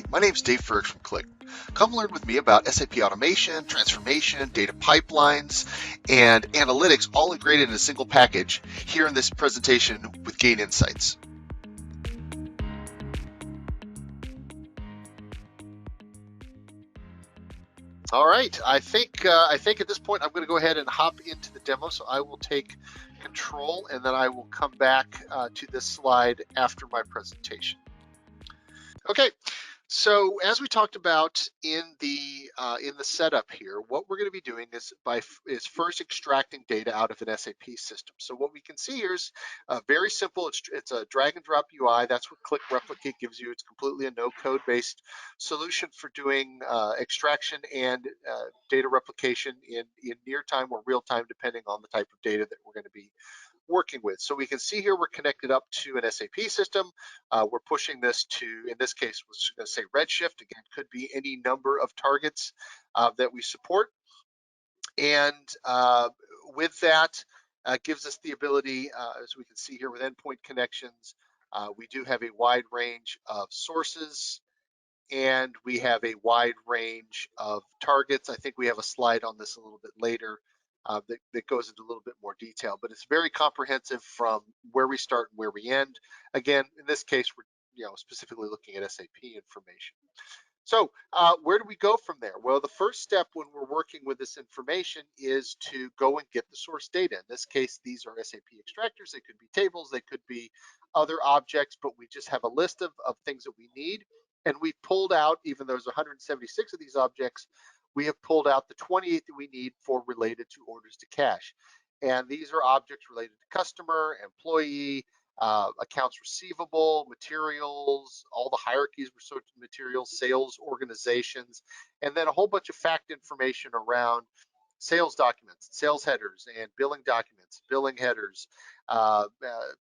everybody. My name is Dave Ferg from Qlik. Come learn with me about SAP automation, transformation, data pipelines, and analytics all integrated in a single package here in this presentation with GainInsights. All right, I think at this point I'm going to go ahead and hop into the demo. So I will take control and then I will come back to this slide after my presentation. Okay, so as we talked about in the setup here, what we're going to be doing is first extracting data out of an SAP system. So what we can see here is very simple. It's a drag and drop UI. That's what Qlik Replicate gives you. It's completely a no-code based solution for doing extraction and data replication in near time or real time, depending on the type of data that we're going to be working with. So we can see here we're connected up to an SAP system. We're pushing this to, in this case, we're going to say Redshift. Again, could be any number of targets that we support. And with that, gives us the ability, as we can see here with endpoint connections, we do have a wide range of sources and we have a wide range of targets. I think we have a slide on this a little bit later that goes into a little bit more detail, but it's very comprehensive from where we start and where we end. Again, in this case, we're specifically looking at SAP information. So where do we go from there? Well, the first step when we're working with this information is to go and get the source data. In this case, these are SAP extractors. They could be tables, they could be other objects, but we just have a list of things that we need. And we pulled out, even though there's 176 of these objects, we have pulled out the 28 that we need for related to orders to cash. And these are objects related to customer, employee, accounts receivable, materials, all the hierarchies associated with materials, sales organizations, and then a whole bunch of fact information around sales documents, sales headers, and billing documents, billing headers,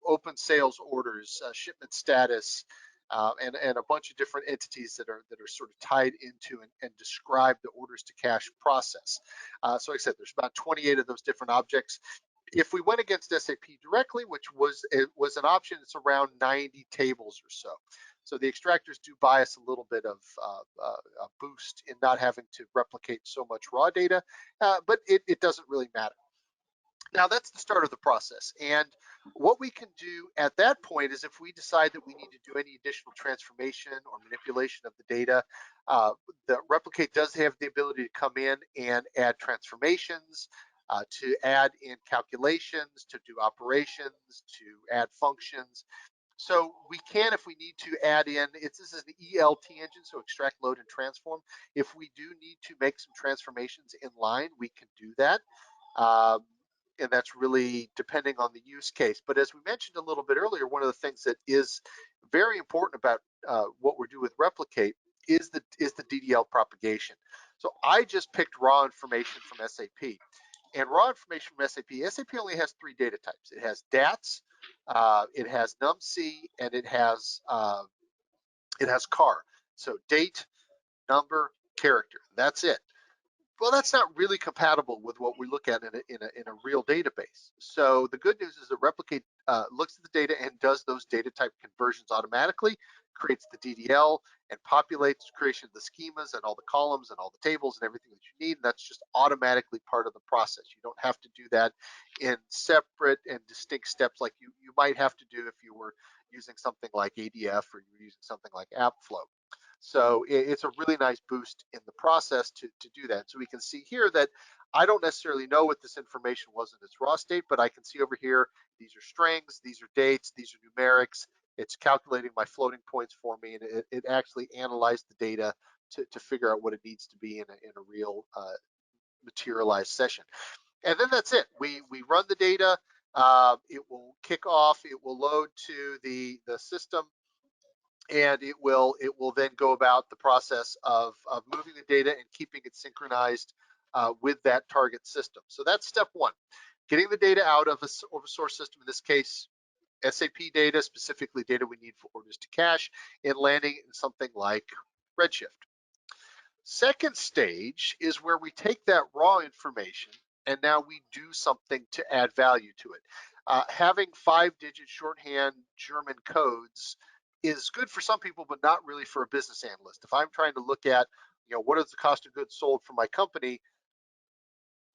open sales orders, shipment status, and a bunch of different entities that are sort of tied into and describe the orders to cash process. So like I said, there's about 28 of those different objects. If we went against SAP directly, which was an option, it's around 90 tables or so. So the extractors do buy us a little bit of a boost in not having to replicate so much raw data, but it doesn't really matter. Now that's the start of the process. And what we can do at that point is if we decide that we need to do any additional transformation or manipulation of the data, the Replicate does have the ability to come in and add transformations, to add in calculations, to do operations, to add functions. So we can, if we need to, add in, this is an ELT engine, so extract, load, and transform. If we do need to make some transformations in line, we can do that. And that's really depending on the use case. But as we mentioned a little bit earlier, one of the things that is very important about what we do with Replicate is the DDL propagation. So I just picked raw information from SAP. And raw information from SAP only has 3 data types. It has DATS, it has NumC, and it has CAR. So date, number, character. That's it. Well, that's not really compatible with what we look at in a real database. So the good news is that Replicate looks at the data and does those data type conversions automatically, creates the DDL, and populates creation of the schemas and all the columns and all the tables and everything that you need. And that's just automatically part of the process. You don't have to do that in separate and distinct steps like you might have to do if you were using something like ADF or you were using something like AppFlow. So it's a really nice boost in the process to do that. So we can see here that I don't necessarily know what this information was in its raw state, but I can see over here, these are strings, these are dates, these are numerics. It's calculating my floating points for me, and it actually analyzed the data to figure out what it needs to be in a real materialized session. And then that's it. We run the data. It will kick off. It will load to the system. And it will then go about the process of moving the data and keeping it synchronized with that target system. So that's step 1, getting the data out of a source system, in this case, SAP data, specifically data we need for orders to cash, and landing in something like Redshift. Second stage is where we take that raw information and now we do something to add value to it. Having 5-digit shorthand German codes is good for some people, but not really for a business analyst. If I'm trying to look at, what is the cost of goods sold for my company,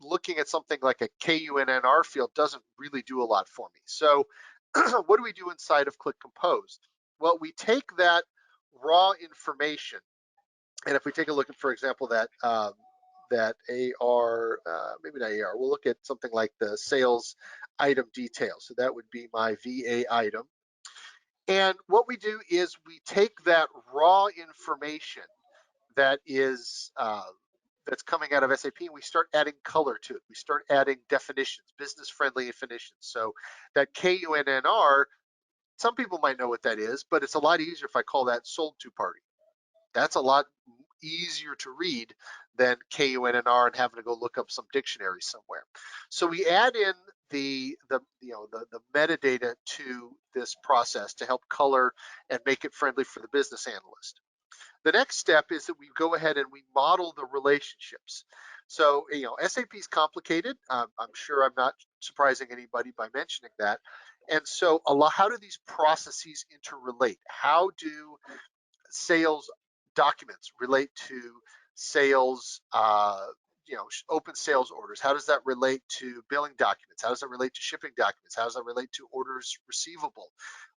looking at something like a KUNNR field doesn't really do a lot for me. So what do we do inside of Qlik Compose? Well, we take that raw information, and if we take a look at, for example, that AR, maybe not AR, we'll look at something like the sales item detail. So that would be my VA item. And what we do is we take that raw information that is that's coming out of SAP, and we start adding color to it. We start adding definitions, business-friendly definitions. So that KUNNR, some people might know what that is, but it's a lot easier if I call that sold to party. That's a lot easier to read than KUNNR and having to go look up some dictionary somewhere. So we add in the metadata to this process to help color and make it friendly for the business analyst. The next step is that we go ahead and we model the relationships. So, SAP is complicated. I'm sure I'm not surprising anybody by mentioning that. And so how do these processes interrelate? How do sales documents relate to sales, open sales orders? How does that relate to billing documents? How does that relate to shipping documents? How does that relate to orders receivable?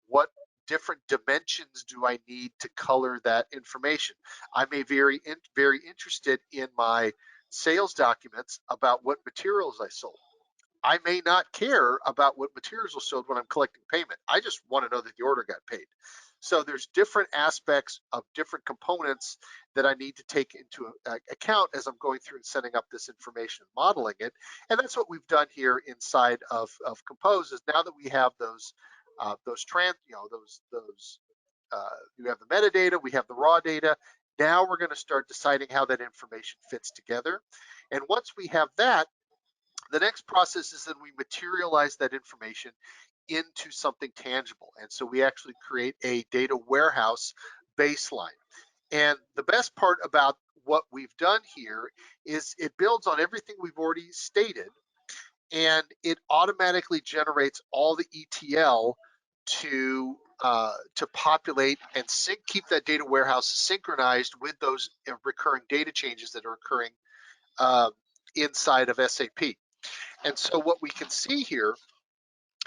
What different dimensions do I need to color that information? I may be very interested in my sales documents about what materials I sold. I may not care about what materials were sold when I'm collecting payment. I just want to know that the order got paid. So there's different aspects of different components that I need to take into account as I'm going through and setting up this information and modeling it. And that's what we've done here inside of Compose. Is now that we have we have the metadata, we have the raw data. Now we're going to start deciding how that information fits together. And once we have that, the next process is then we materialize that information into something tangible. And so we actually create a data warehouse baseline. And the best part about what we've done here is it builds on everything we've already stated, and it automatically generates all the ETL to populate and keep that data warehouse synchronized with those recurring data changes that are occurring inside of SAP. And so what we can see here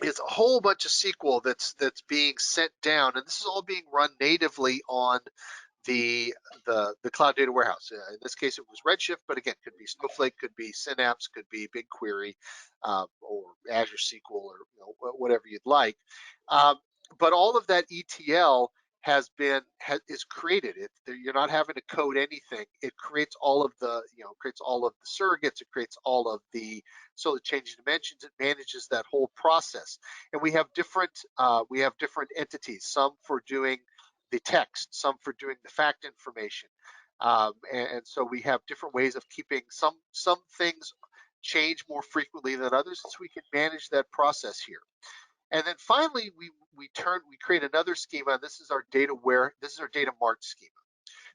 is a whole bunch of SQL that's being sent down, and this is all being run natively on the cloud data warehouse. In this case, it was Redshift, but again, could be Snowflake, could be Synapse, could be BigQuery, or Azure SQL, or whatever you'd like. But all of that ETL is created. You're not having to code anything. It creates all of the surrogates. It creates all of the changing dimensions. It manages that whole process. And we have different entities. Some for doing the text, some for doing the fact information, and so we have different ways of keeping some things change more frequently than others, so we can manage that process here. And then finally, we create another schema. This is our data mart schema.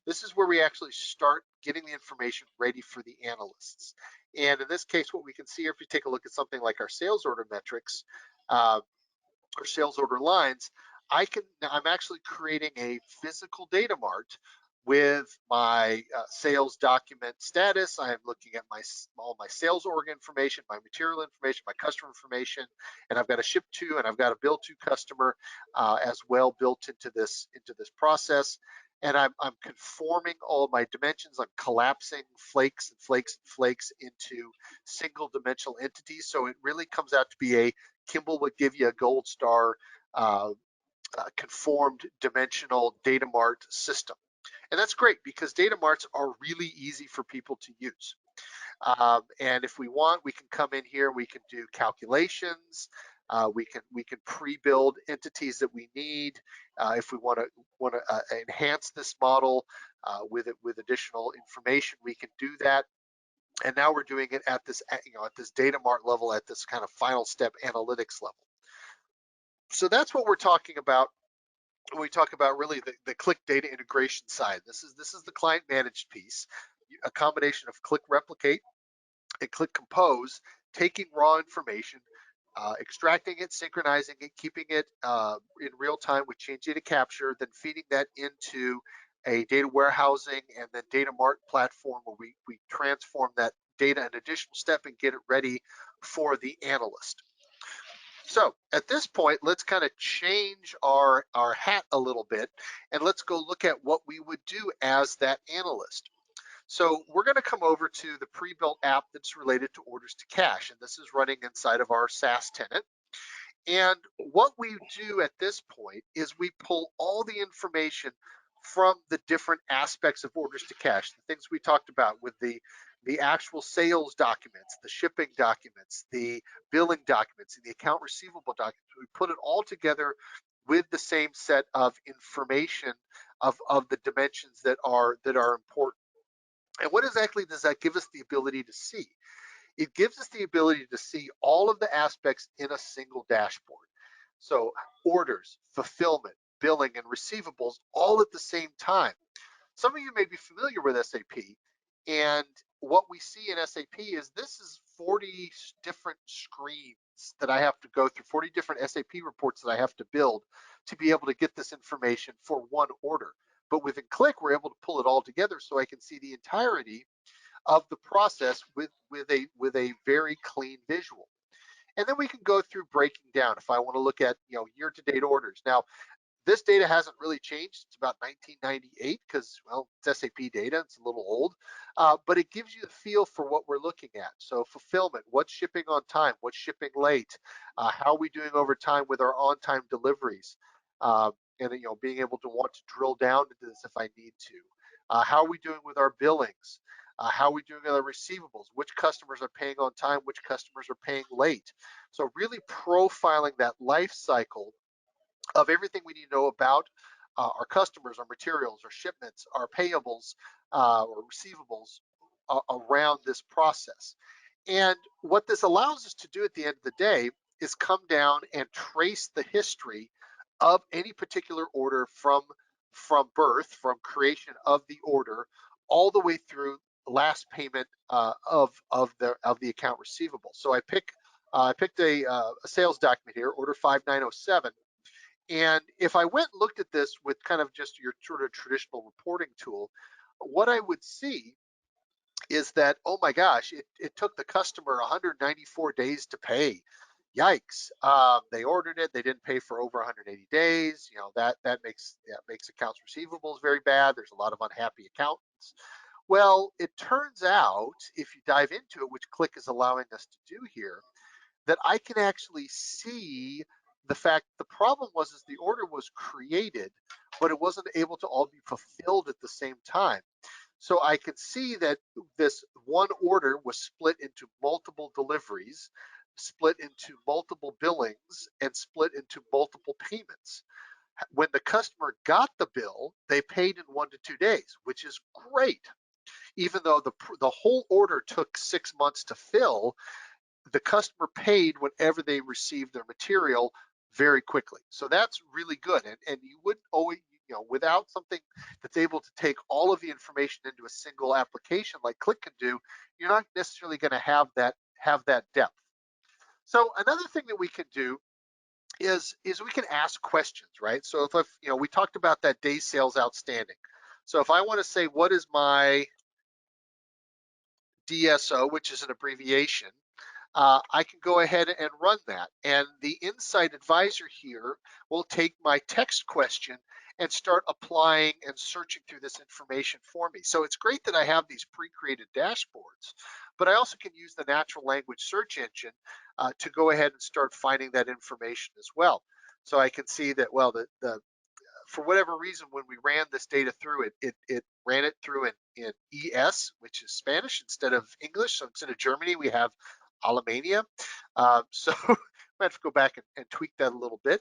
This is where we actually start getting the information ready for the analysts. And in this case, what we can see here, if you take a look at something like our sales order metrics or sales order lines, I'm actually creating a physical data mart with my sales document status. I am looking at all my sales org information, my material information, my customer information, and I've got a ship to and I've got a bill to customer as well built into this process. And I'm conforming all of my dimensions. I'm collapsing flakes and flakes and flakes into single dimensional entities. So it really comes out to be a Kimball would give you a gold star conformed dimensional data mart system. And that's great because data marts are really easy for people to use. And if we want, we can come in here, we can do calculations, we can pre-build entities that we need. If we want to enhance this model with additional information, we can do that. And now we're doing it at this data mart level, at this kind of final step analytics level. So that's what we're talking about when we talk about really the Qlik data integration side. This is the client managed piece, a combination of Qlik Replicate and Qlik Compose, taking raw information, extracting it, synchronizing it, keeping it in real time with change data capture, then feeding that into a data warehousing and then data mart platform where we transform that data an additional step and get it ready for the analyst. So at this point, let's kind of change our hat a little bit and let's go look at what we would do as that analyst. So we're going to come over to the pre-built app that's related to orders to cash, and this is running inside of our SaaS tenant. And what we do at this point is we pull all the information from the different aspects of orders to cash, the things we talked about with the actual sales documents, the shipping documents, the billing documents, and the account receivable documents. We put it all together with the same set of information of the dimensions that are important. And what exactly does that give us the ability to see? It gives us the ability to see all of the aspects in a single dashboard. So orders, fulfillment, billing, and receivables all at the same time. Some of you may be familiar with SAP, and what we see in SAP is this is 40 different screens that I have to go through, 40 different SAP reports that I have to build to be able to get this information for one order. But within Qlik, we're able to pull it all together so I can see the entirety of the process with a very clean visual. And then we can go through breaking down if I want to look at year-to-date orders. Now, this data hasn't really changed. It's about 1998 because, well, it's SAP data. It's a little old, but it gives you the feel for what we're looking at. So fulfillment, what's shipping on time, what's shipping late, how are we doing over time with our on-time deliveries, and being able to want to drill down into this if I need to. How are we doing with our billings? How are we doing with our receivables? Which customers are paying on time? Which customers are paying late? So really profiling that life cycle of everything we need to know about our customers, our materials, our shipments, our payables, or receivables around this process. And what this allows us to do at the end of the day is come down and trace the history of any particular order from birth, from creation of the order, all the way through last payment of the account receivable. So I picked a sales document here, order 5907. And if I went and looked at this with kind of just your sort of traditional reporting tool, what I would see is that, oh my gosh, it took the customer 194 days to pay. Yikes! They ordered it, they didn't pay for over 180 days. That makes accounts receivables very bad. There's a lot of unhappy accountants. Well, it turns out, if you dive into it, which Qlik is allowing us to do here, that I can actually see the fact the problem was is the order was created, but it wasn't able to all be fulfilled at the same time. So I could see that this one order was split into multiple deliveries, split into multiple billings, and split into multiple payments. When the customer got the bill, they paid in 1 to 2 days, which is great. Even though the whole order took 6 months to fill, the customer paid whenever they received their material very quickly. So that's really good. And you wouldn't always, without something that's able to take all of the information into a single application like Qlik can do, you're not necessarily going to have that depth. So another thing that we can do is we can ask questions, right? So if we talked about that day sales outstanding. So if I want to say, what is my DSO, which is an abbreviation, I can go ahead and run that. And the Insight Advisor here will take my text question and start applying and searching through this information for me. So it's great that I have these pre-created dashboards, but I also can use the natural language search engine to go ahead and start finding that information as well. So I can see that, well, for whatever reason, when we ran this data through, it ran it through in ES, which is Spanish, instead of English. So instead of Germany, we have Alemania. So we have to go back and tweak that a little bit.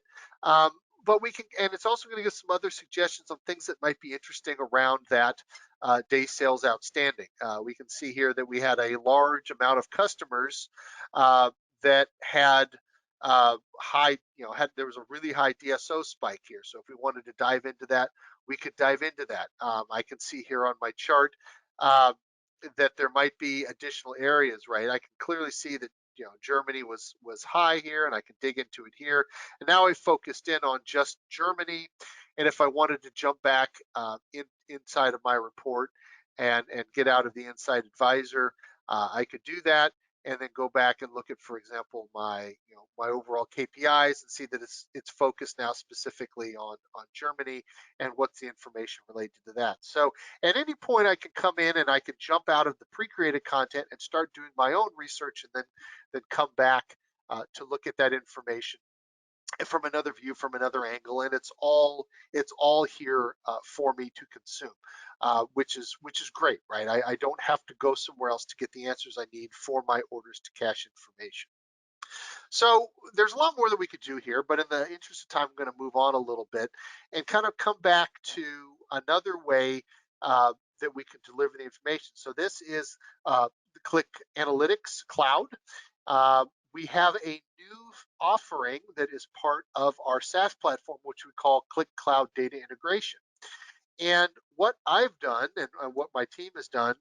But we can, and it's also going to give some other suggestions on things that might be interesting around that day sales outstanding. We can see here that we had a large amount of customers that had there was a really high DSO spike here. So if we wanted to dive into that, we could dive into that. I can see here on my chart that there might be additional areas, right? I can clearly see that Germany was high here, and I can dig into it here. And now I focused in on just Germany. And if I wanted to jump back inside of my report and get out of the Insight Advisor, I could do that, and then go back and look at, for example, my my overall KPIs, and see that it's focused now specifically on Germany and what's the information related to that. So at any point, I can come in and I can jump out of the pre-created content and start doing my own research, and then come back to look at that information from another view, from another angle, and it's all here for me to consume, which is great, right? I don't have to go somewhere else to get the answers I need for my orders to cash information. So there's a lot more that we could do here, but in the interest of time, I'm going to move on a little bit and kind of come back to another way that we can deliver the information. So this is the Qlik Analytics Cloud. We have a new offering that is part of our SaaS platform, which we call Qlik Cloud Data Integration. And what I've done, and what my team has done,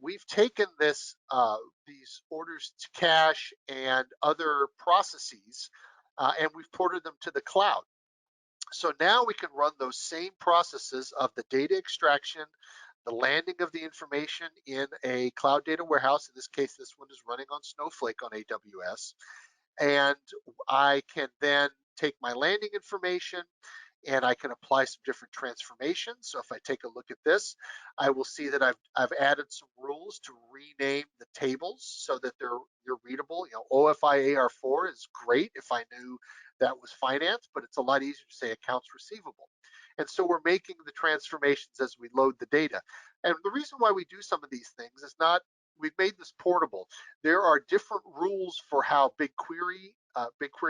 we've taken these orders to cash and other processes, and we've ported them to the cloud. So now we can run those same processes of the data extraction, the landing of the information in a cloud data warehouse. In this case, this one is running on Snowflake on AWS. And I can then take my landing information, and I can apply some different transformations. So if I take a look at this, I will see that I've added some rules to rename the tables so that they're readable. OFI AR4 is great if I knew that was finance, but it's a lot easier to say accounts receivable. And so we're making the transformations as we load the data. And the reason why we do some of these things is not, we've made this portable. There are different rules for how BigQuery,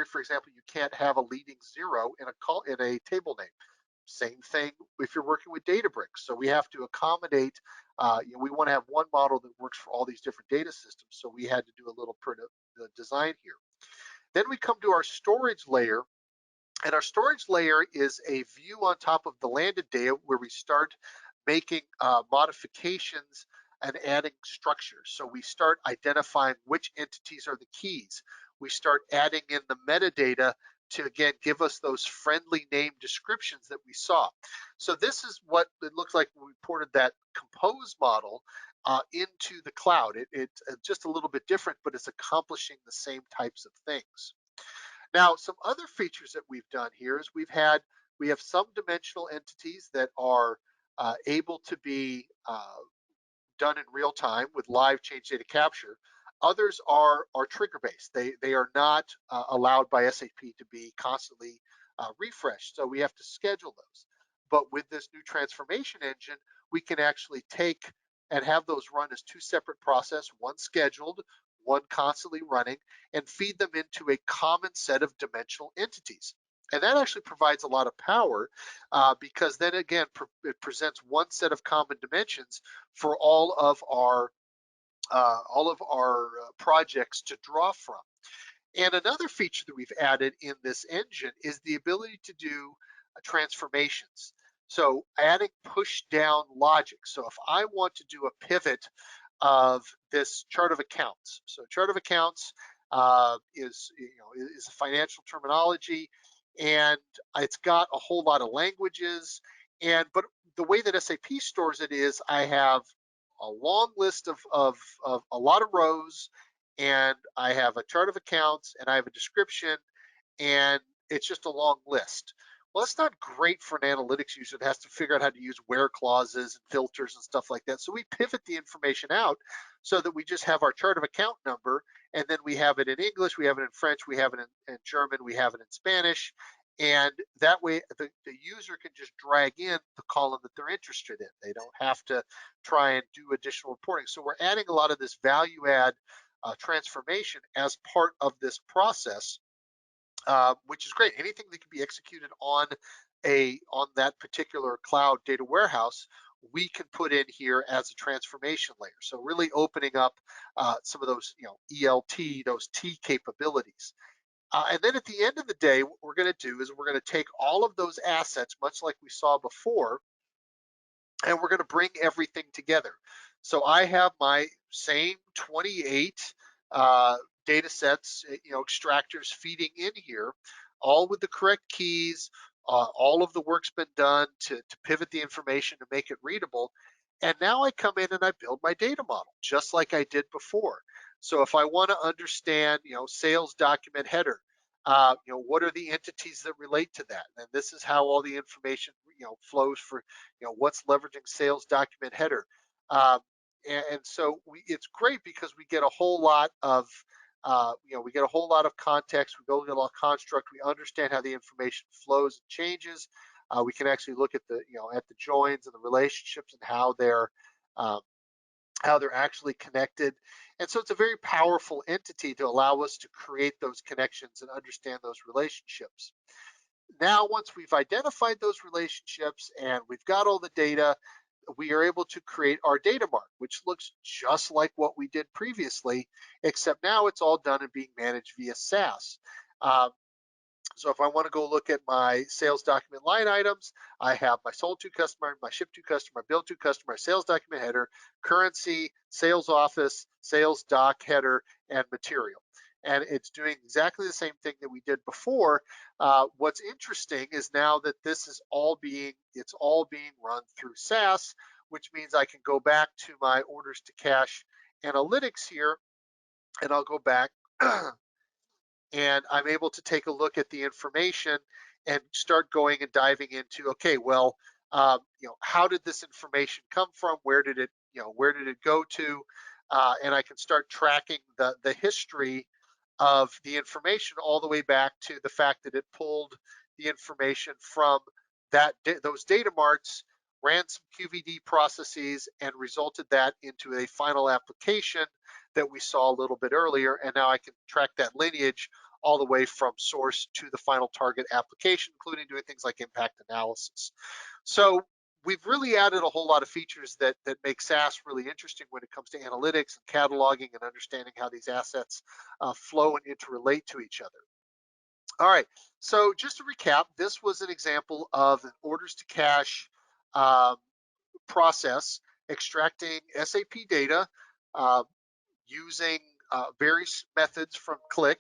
for example, you can't have a leading zero in a table name. Same thing if you're working with Databricks. So we have to accommodate, we want to have one model that works for all these different data systems. So we had to do a little design here. Then we come to our storage layer. And our storage layer is a view on top of the landed data where we start making modifications and adding structures. So we start identifying which entities are the keys. We start adding in the metadata to, again, give us those friendly name descriptions that we saw. So this is what it looks like when we ported that compose model into the cloud. It's just a little bit different, but it's accomplishing the same types of things. Now, some other features that we've done here is we have some dimensional entities that are able to be done in real time with live change data capture. Others are trigger based. They are not allowed by SAP to be constantly refreshed, so we have to schedule those. But with this new transformation engine, we can actually take and have those run as two separate processes, one scheduled, one constantly running, and feed them into a common set of dimensional entities. And that actually provides a lot of power because then again, it presents one set of common dimensions for all of our projects to draw from. And another feature that we've added in this engine is the ability to do transformations. So adding push down logic. So if I want to do a pivot of this chart of accounts, so chart of accounts is a financial terminology, and it's got a whole lot of languages. But the way that SAP stores it is, I have a long list of a lot of rows, and I have a chart of accounts, and I have a description, and it's just a long list. Well, that's not great for an analytics user that has to figure out how to use where clauses and filters and stuff like that. So we pivot the information out so that we just have our chart of account number, and then we have it in English, we have it in French, we have it in German, we have it in Spanish. And that way the user can just drag in the column that they're interested in. They don't have to try and do additional reporting. So we're adding a lot of this value add transformation as part of this process, which is great. Anything that can be executed on that particular cloud data warehouse, we can put in here as a transformation layer. So really opening up some of those, ELT, those T capabilities. And then at the end of the day, what we're going to do is we're going to take all of those assets, much like we saw before, and we're going to bring everything together. So I have my same 28 data sets, extractors feeding in here, all with the correct keys. All of the work's been done to pivot the information to make it readable. And now I come in and I build my data model just like I did before. So if I want to understand, sales document header, what are the entities that relate to that? And this is how all the information, flows for, what's leveraging sales document header. Um, and so it's great because we get a whole lot of, we get a whole lot of context. We build a lot of construct. We understand how the information flows and changes. We can actually look at the, at the joins and the relationships and um, how they're actually connected. And so it's a very powerful entity to allow us to create those connections and understand those relationships. Now, once we've identified those relationships and we've got all the data, we are able to create our data mart, which looks just like what we did previously, except now it's all done and being managed via SaaS. So if I want to go look at my sales document line items, I have my sold to customer, my ship to customer, bill to customer, sales document header, currency, sales office, sales doc header, and material. And it's doing exactly the same thing that we did before. What's interesting is now that this is it's all being run through SaaS, which means I can go back to my orders to cash analytics here, and I'll go back and I'm able to take a look at the information and start going and diving into, okay, well, how did this information come from? Where did it, where did it go to? And I can start tracking the history of the information all the way back to the fact that it pulled the information from those data marts, ran some QVD processes, and resulted that into a final application that we saw a little bit earlier. And now I can track that lineage all the way from source to the final target application, including doing things like impact analysis. So we've really added a whole lot of features that make SaaS really interesting when it comes to analytics and cataloging and understanding how these assets flow and interrelate to each other. All right, so just to recap, this was an example of an orders to cash process, extracting SAP data uh, using various methods from Qlik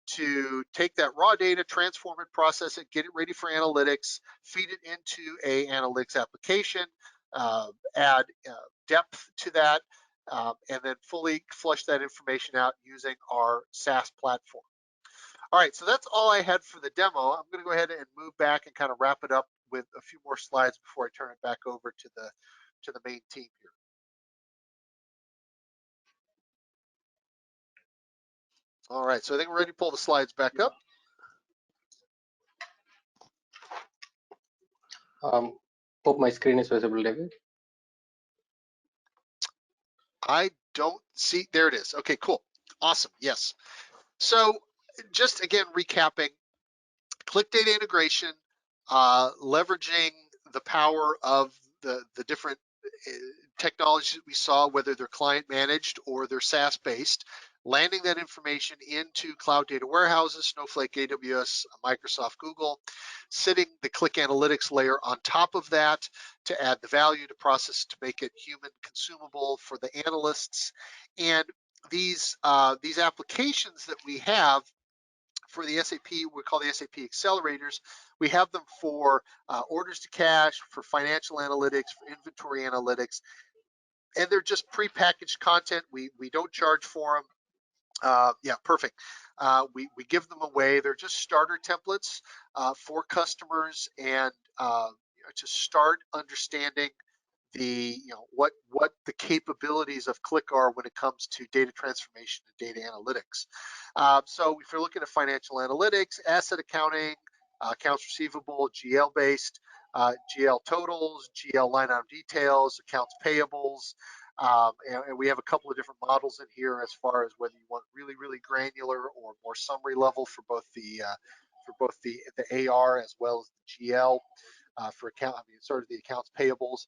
to take that raw data, transform it, process it, get it ready for analytics, feed it into a analytics application, add depth to that, and then fully flush that information out using our SaaS platform. All right, so that's all I had for the demo. I'm going to go ahead and move back and kind of wrap it up with a few more slides before I turn it back over to the main team here. All right, so I think we're ready to pull the slides back up. Hope my screen is visible, David. I don't see, there it is. Okay, cool. Awesome, yes. So just again, recapping, Qlik data integration, leveraging the power of the different technologies that we saw, whether they're client managed or they're SaaS based, landing that information into cloud data warehouses, Snowflake, AWS, Microsoft, Google, sitting the Qlik analytics layer on top of that to add the value to process to make it human consumable for the analysts. And these applications that we have for the SAP, we call the SAP accelerators. We have them for orders to cash, for financial analytics, for inventory analytics, and they're just prepackaged content. We don't charge for them. Yeah, perfect. We give them away. They're just starter templates for customers and to start understanding the what the capabilities of Qlik are when it comes to data transformation and data analytics. So if you're looking at financial analytics, asset accounting, accounts receivable, GL based, GL totals, GL line item details, accounts payables, and we have a couple of different models in here as far as whether you want really granular or more summary level for both the AR as well as the GL. For sort of the accounts payables,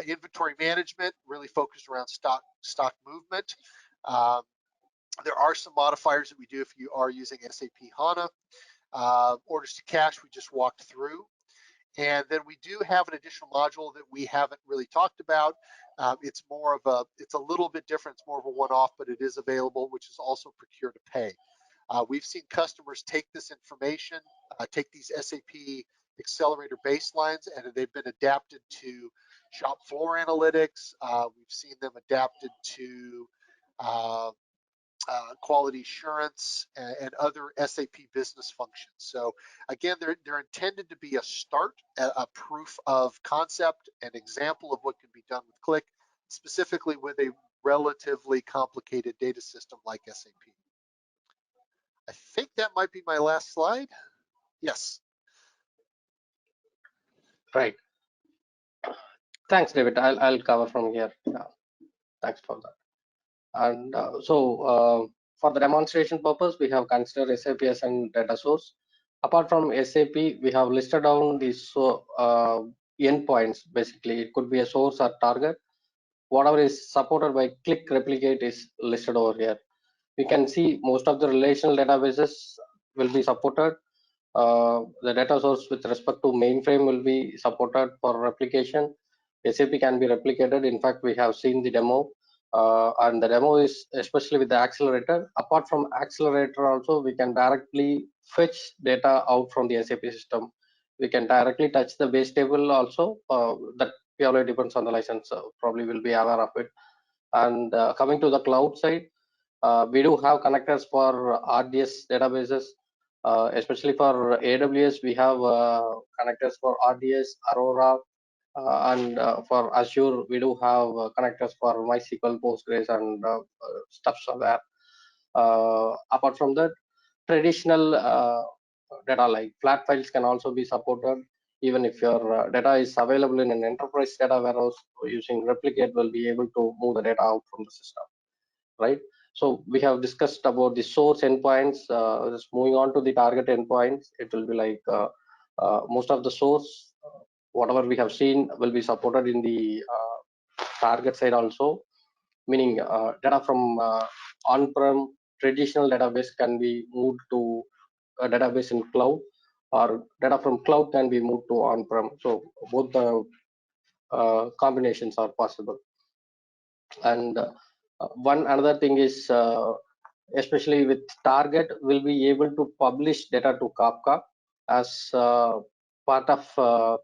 inventory management really focused around stock movement. There are some modifiers that we do if you are using SAP HANA. Orders to cash we just walked through, And then we do have an additional module that we haven't really talked about. It's a little bit different. It's more of a one-off, but it is available, which is also procure to pay. We've seen customers take this information, take these SAP accelerator baselines, and they've been adapted to shop floor analytics. We've seen them adapted to quality assurance and other SAP business functions. So again, they're intended to be a start, a proof of concept, an example of what can be done with Qlik, specifically with a relatively complicated data system like SAP. I think that might be my last slide. Yes. Right. Thanks, David. I'll cover from here. Yeah. Thanks for that. And for the demonstration purpose, we have considered SAP as a data source. Apart from SAP, we have listed down these endpoints. Basically, it could be a source or target. Whatever is supported by Qlik replicate is listed over here. We can see most of the relational databases will be supported. The data source with respect to mainframe will be supported for replication. SAP can be replicated. In fact, we have seen the demo, and the demo is especially with the accelerator. Apart from accelerator also, we can directly fetch data out from the SAP system. We can directly touch the base table also. That purely depends on the license. Probably will be aware of it. And coming to the cloud side, we do have connectors for RDS databases, especially for AWS. We have connectors for RDS, Aurora, and for Azure, we do have connectors for MySQL, Postgres, and stuffs like that. Apart from that, traditional data like flat files can also be supported. Even if your data is available in an enterprise data warehouse, using replicate will be able to move the data out from the system, right? So we have discussed about the source endpoints. Just moving on to the target endpoints, it will be like most of the source, whatever we have seen, will be supported in the target side also. Meaning data from on-prem traditional database can be moved to a database in cloud, or data from cloud can be moved to on-prem. So both the combinations are possible. And one another thing is, especially with target, will be able to publish data to Kafka as part of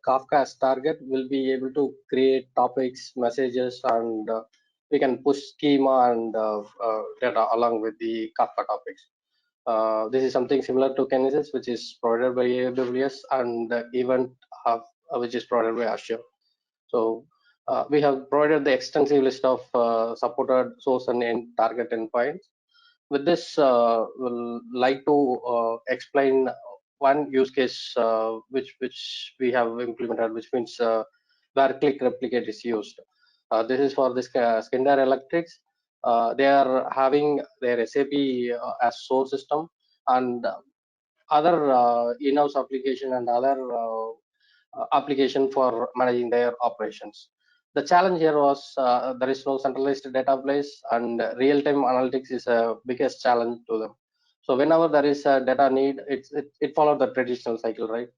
Kafka as target. Will be able to create topics, messages, and we can push schema and data along with the Kafka topics. This is something similar to Kinesis, which is provided by AWS, and Event Hub, which is provided by Azure. So we have provided the extensive list of supported source and end target endpoints. With this, we'll like to explain one use case which we have implemented, which means where Qlik replicate is used. This is for this Skinder Electrics. They are having their SAP as source system, and other in-house application and other application for managing their operations. The challenge here was there is no centralized database, and real-time analytics is a biggest challenge to them. So whenever there is a data need, it follows the traditional cycle, right?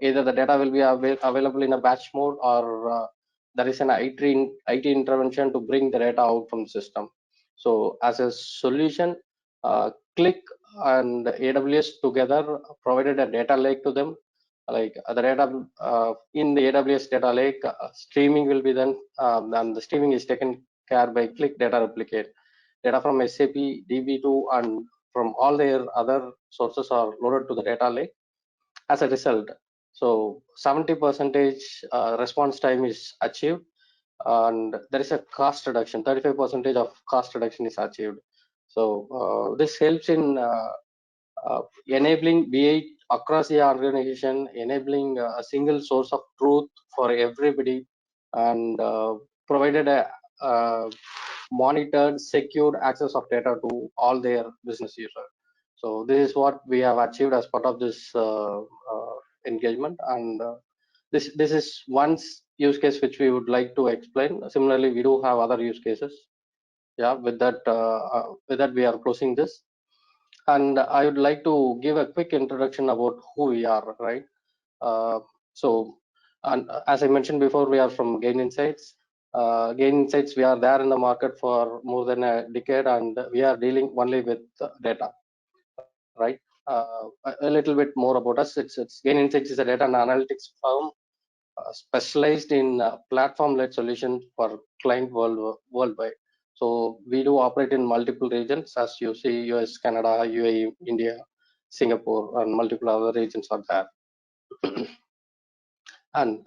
Either the data will be available in a batch mode, or there is an IT intervention to bring the data out from the system. So as a solution, Qlik and AWS together provided a data lake to them. Like the data in the AWS data lake, streaming will be done, and the streaming is taken care by Qlik Data Replicate. Data from SAP, DB2, and from all their other sources are loaded to the data lake. As a result, so 70% response time is achieved, and there is a cost reduction. 35% of cost reduction is achieved. So this helps in enabling BI across the organization, enabling a single source of truth for everybody, and provided a monitored, secured access of data to all their business users. So this is what we have achieved as part of this engagement, and this is one use case which we would like to explain. Similarly, we do have other use cases. Yeah, with that we are closing this, and I would like to give a quick introduction about who we are, right? So And as I mentioned before, we are from GainInsights. GainInsights, we are there in the market for more than a decade, and we are dealing only with data, right? A little bit more about us. It's GainInsights is a data and analytics firm specialized in platform-led solutions for client worldwide. So we do operate in multiple regions, as you see, US, Canada, UAE, India, Singapore, and multiple other regions are there. And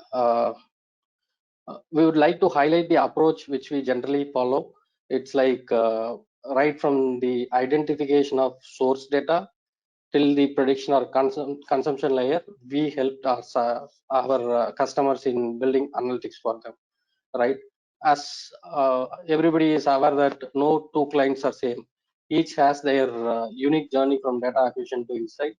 we would like to highlight the approach which we generally follow. It's like right from the identification of source data till the prediction or consumption layer, we helped our customers in building analytics for them, right? As everybody is aware that no two clients are same. Each has their unique journey from data acquisition to insight.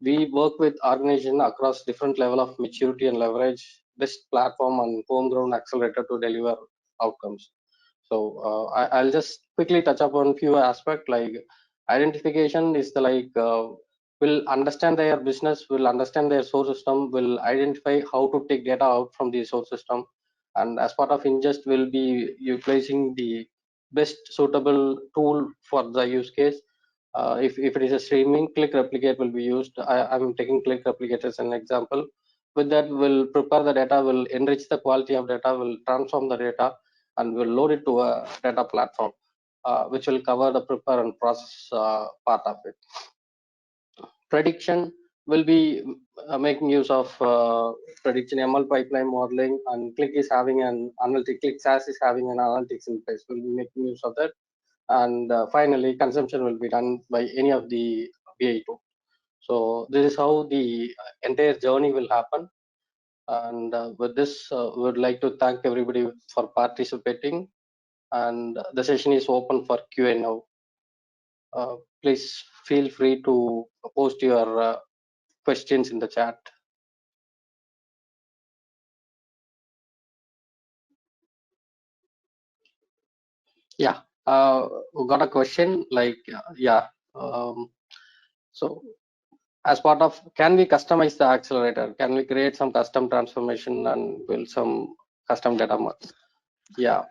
We work with organizations across different level of maturity and leverage best platform and homegrown accelerator to deliver outcomes. So I'll just quickly touch upon few aspects. Like identification is the will understand their business, will understand their source system, will identify how to take data out from the source system, and as part of ingest will be utilizing the best suitable tool for the use case. If it is a streaming, Qlik replicate will be used. I'm taking Qlik replicate as an example. With that, we'll prepare the data, will enrich the quality of data, will transform the data, and we'll load it to a data platform, which will cover the prepare and process part of it. Prediction will be making use of prediction ML pipeline modeling, and Qlik is having an analytic, Qlik SaaS is having an analytics in place. We'll be making use of that. And finally, consumption will be done by any of the BI tool. So this is how the entire journey will happen. And with this, we would like to thank everybody for participating. And the session is open for Q&A now. Please feel free to post your questions in the chat. Yeah, we got a question like, yeah. So as part of, can we customize the accelerator? Can we create some custom transformation and build some custom data marts? Yeah,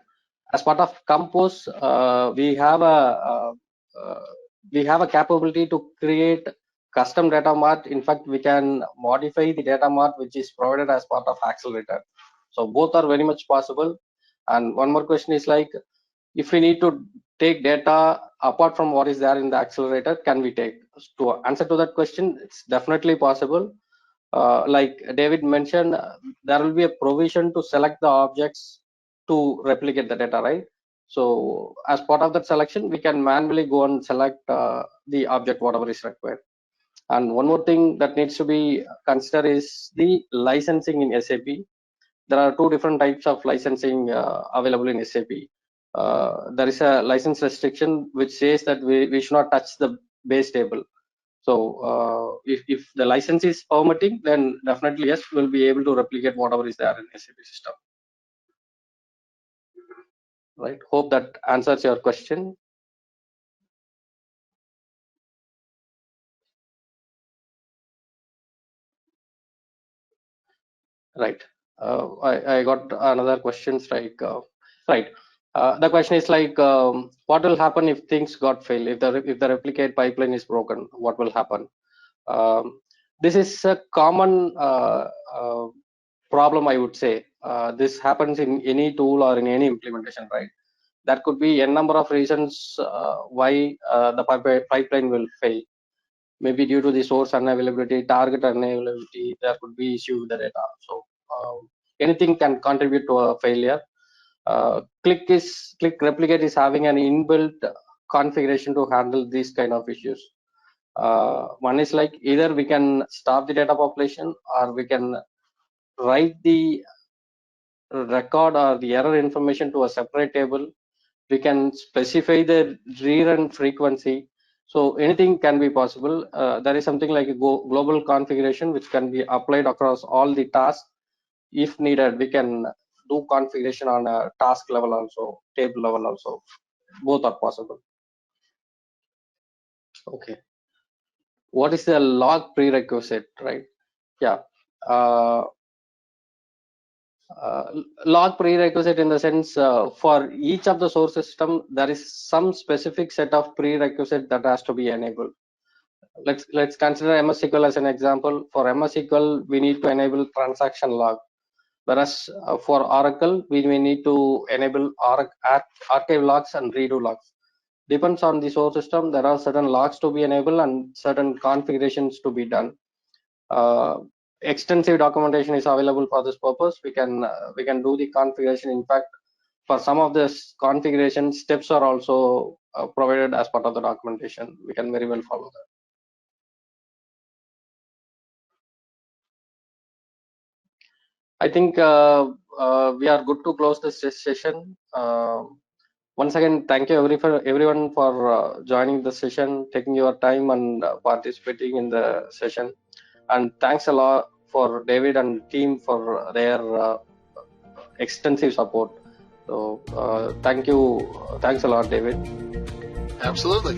as part of Compose, we have a capability to create custom data mart. In fact, we can modify the data mart which is provided as part of accelerator. So both are very much possible. And one more question is like, if we need to take data apart from what is there in the accelerator, can we take? To answer to that question, it's definitely possible. Like David mentioned, there will be a provision to select the objects to replicate the data, right? So as part of that selection, we can manually go and select the object, whatever is required. And one more thing that needs to be considered is the licensing in SAP. There are two different types of licensing available in SAP. There is a license restriction which says that we should not touch the base table. So if the license is permitting, then definitely yes, we'll be able to replicate whatever is there in SAP system. Right. Hope that answers your question. Right. I got another questions like right. The question is like, what will happen if things got failed? If the replicate pipeline is broken, what will happen? This is a common problem, I would say. This happens in any tool or in any implementation, right? There could be a number of reasons why the pipeline will fail. Maybe due to the source unavailability, target unavailability, there could be issue with the data. So anything can contribute to a failure. Qlik replicate is having an inbuilt configuration to handle these kind of issues. One is like either we can stop the data population, or we can write the record or the error information to a separate table. We can specify the rerun frequency. So anything can be possible. There is something like a global configuration which can be applied across all the tasks. If needed, we can do configuration on a task level also, table level also. Both are possible. Okay. What is the log prerequisite, right? Yeah. Log prerequisite in the sense for each of the source system, there is some specific set of prerequisite that has to be enabled. Let's consider MS SQL as an example. For MS SQL, we need to enable transaction log. Whereas for Oracle, we may need to enable archive logs and redo logs. Depends on the source system. There are certain logs to be enabled and certain configurations to be done. Extensive documentation is available for this purpose. We can do the configuration. In fact, for some of this configuration, steps are also provided as part of the documentation. We can very well follow that. I think we are good to close this session. Once again, thank you everyone for joining the session, taking your time and participating in the session. And thanks a lot for David and team for their extensive support. So thank you. Thanks a lot, David. Absolutely.